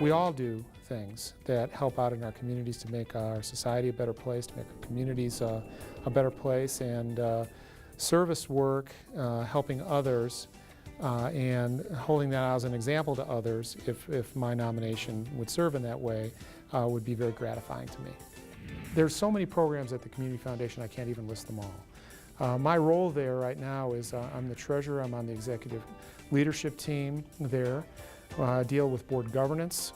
We all do things that help out in our communities to make our society a better place, to make our communities a better place, and service work, helping others, and holding that out as an example to others, if my nomination would serve in that way, would be very gratifying to me. There's so many programs at the Community Foundation, I can't even list them all. My role there right now is I'm the treasurer, I'm on the executive leadership team there. I deal with board governance,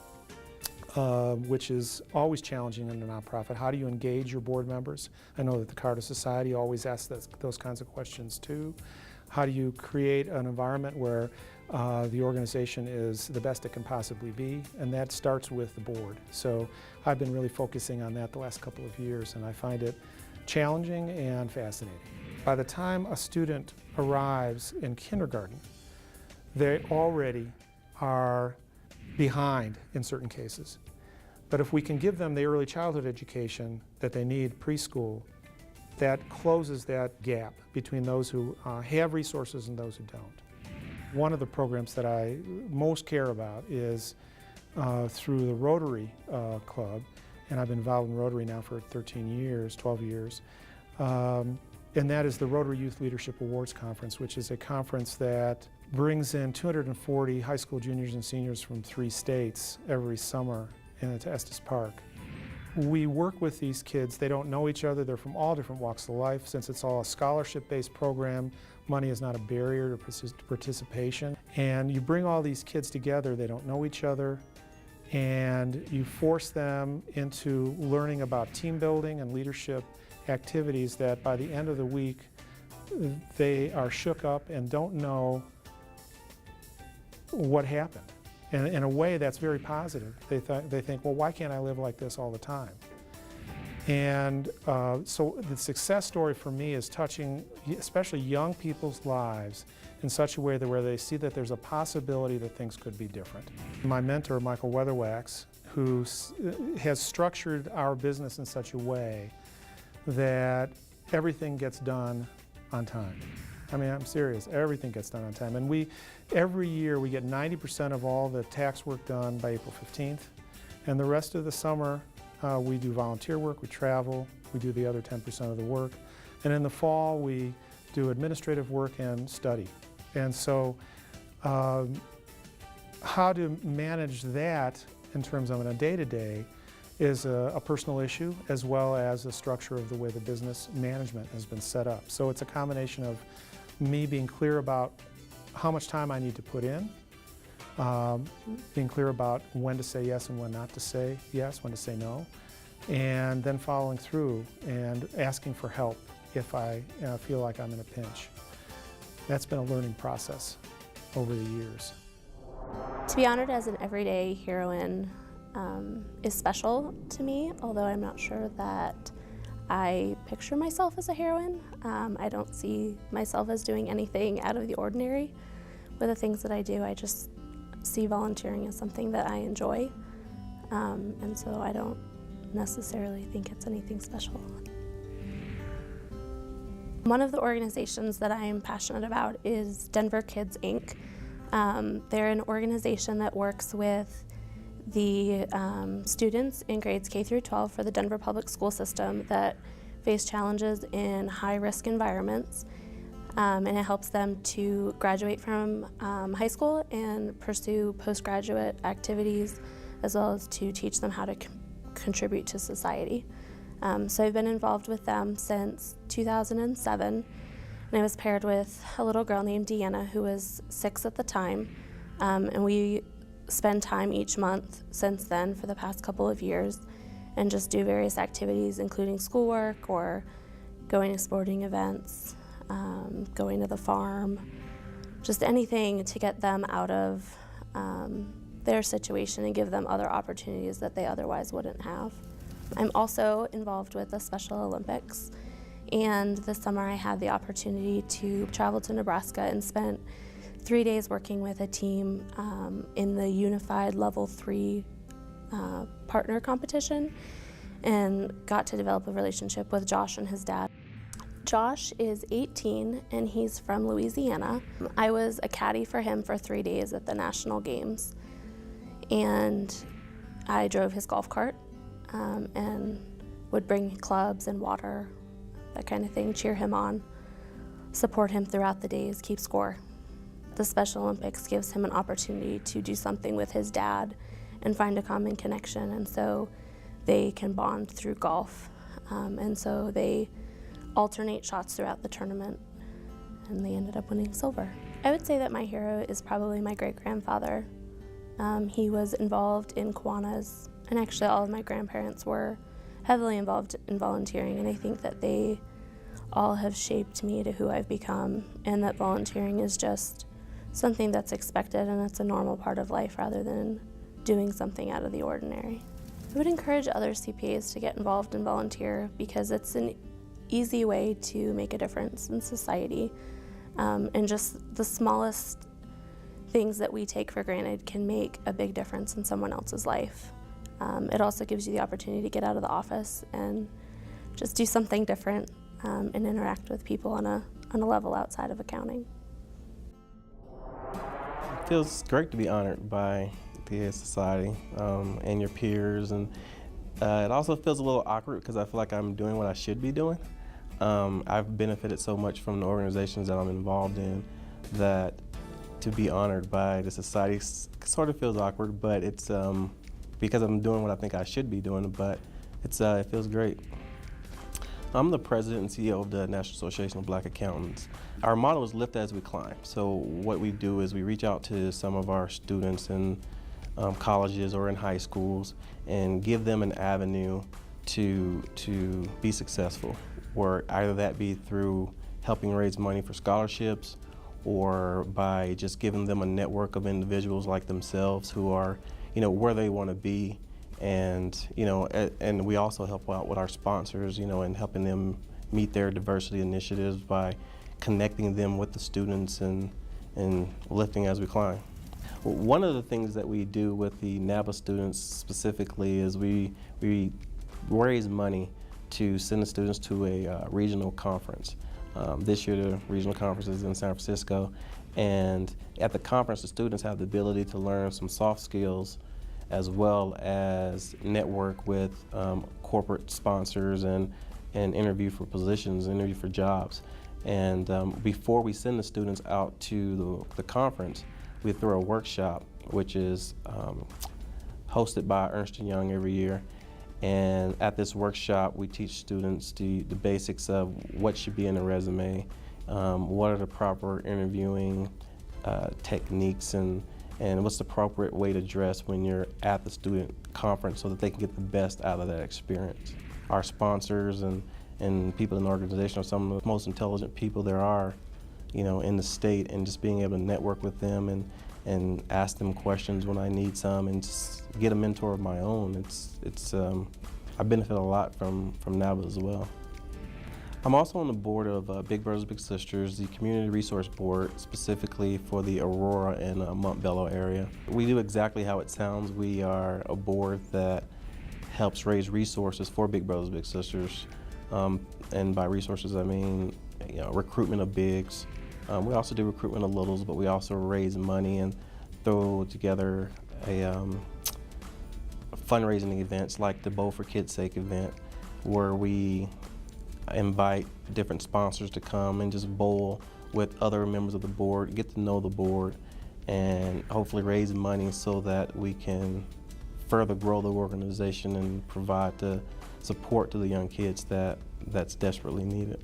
which is always challenging in a nonprofit. How do you engage your board members? I know that the Carter Society always asks those kinds of questions too. How do you create an environment where the organization is the best it can possibly be? And that starts with the board. So I've been really focusing on that the last couple of years, and I find it challenging and fascinating. By the time a student arrives in kindergarten, they already are behind in certain cases. But if we can give them the early childhood education that they need preschool, that closes that gap between those who have resources and those who don't. One of the programs that I most care about is through the Rotary Club, and I've been involved in Rotary now for 12 years, and that is the Rotary Youth Leadership Awards Conference, which is a conference that brings in 240 high school juniors and seniors from 3 states every summer into Estes Park. We work with these kids. They don't know each other. They're from all different walks of life. Since it's all a scholarship-based program, money is not a barrier to participation. And you bring all these kids together. They don't know each other. And you force them into learning about team building and leadership activities that by the end of the week, they are shook up and don't know what happened. And in a way that's very positive. They think, well, why can't I live like this all the time? And so the success story for me is touching especially young people's lives in such a way that where they see that there's a possibility that things could be different. My mentor, Michael Weatherwax, who has structured our business in such a way that everything gets done on time. I mean, I'm serious, everything gets done on time. And every year we get 90% of all the tax work done by April 15th. And the rest of the summer, we do volunteer work, we travel, we do the other 10% of the work. And in the fall, we do administrative work and study. And so how to manage that in terms of a day-to-day is a personal issue, as well as the structure of the way the business management has been set up. So it's a combination of me being clear about how much time I need to put in, being clear about when to say yes and when not to say yes, when to say no, and then following through and asking for help if I feel like I'm in a pinch. That's been a learning process over the years. To be honored as an everyday heroine is special to me, although I'm not sure that I picture myself as a heroine. I don't see myself as doing anything out of the ordinary with the things that I do. I just see volunteering as something that I enjoy, and so I don't necessarily think it's anything special. One of the organizations that I am passionate about is Denver Kids, Inc. They're an organization that works with the students in grades K through 12 for the Denver public school system that face challenges in high-risk environments, and it helps them to graduate from high school and pursue postgraduate activities, as well as to teach them how to contribute to society. So I've been involved with them since 2007, and I was paired with a little girl named Deanna who was 6 at the time, and we spend time each month since then for the past couple of years and just do various activities, including schoolwork or going to sporting events, going to the farm, just anything to get them out of their situation and give them other opportunities that they otherwise wouldn't have. I'm also involved with the Special Olympics, and this summer I had the opportunity to travel to Nebraska and spent 3 days working with a team in the Unified Level 3 partner competition, and got to develop a relationship with Josh and his dad. Josh is 18 and he's from Louisiana. I was a caddy for him for 3 days at the national games, and I drove his golf cart and would bring clubs and water, that kind of thing, cheer him on, support him throughout the days, keep score. The Special Olympics gives him an opportunity to do something with his dad and find a common connection, and so they can bond through golf. And so they alternate shots throughout the tournament, and they ended up winning silver. I would say that my hero is probably my great-grandfather. He was involved in Kiwanis, and actually all of my grandparents were heavily involved in volunteering, and I think that they all have shaped me to who I've become, and that volunteering is just something that's expected and it's a normal part of life rather than doing something out of the ordinary. I would encourage other CPAs to get involved and volunteer because it's an easy way to make a difference in society, and just the smallest things that we take for granted can make a big difference in someone else's life. It also gives you the opportunity to get out of the office and just do something different and interact with people on a level outside of accounting. It feels great to be honored by the PA Society and your peers, and it also feels a little awkward because I feel like I'm doing what I should be doing. I've benefited so much from the organizations that I'm involved in that to be honored by the society sort of feels awkward, but it's because I'm doing what I think I should be doing, but it feels great. I'm the president and CEO of the National Association of Black Accountants. Our motto is lift as we climb. So what we do is we reach out to some of our students in colleges or in high schools and give them an avenue to be successful, or either that be through helping raise money for scholarships or by just giving them a network of individuals like themselves who are, where they want to be. And and we also help out with our sponsors, and helping them meet their diversity initiatives by connecting them with the students and lifting as we climb. One of the things that we do with the NABA students specifically is we raise money to send the students to a regional conference. This year the regional conference is in San Francisco, and at the conference the students have the ability to learn some soft skills as well as network with corporate sponsors and interview for positions, interview for jobs. And before we send the students out to the conference, we throw a workshop which is hosted by Ernst & Young every year. And at this workshop, we teach students the basics of what should be in a resume, what are the proper interviewing techniques, and what's the appropriate way to dress when you're at the student conference so that they can get the best out of that experience. Our sponsors and people in the organization are some of the most intelligent people there are, in the state, and just being able to network with them and ask them questions when I need some and just get a mentor of my own. I benefit a lot from NABA as well. I'm also on the board of Big Brothers Big Sisters, the community resource board, specifically for the Aurora and Montbello area. We do exactly how it sounds. We are a board that helps raise resources for Big Brothers Big Sisters, and by resources I mean recruitment of bigs. We also do recruitment of littles, but we also raise money and throw together fundraising events like the Bowl for Kids' Sake event, where we invite different sponsors to come and just bowl with other members of the board, get to know the board, and hopefully raise money so that we can further grow the organization and provide the support to the young kids that's desperately needed.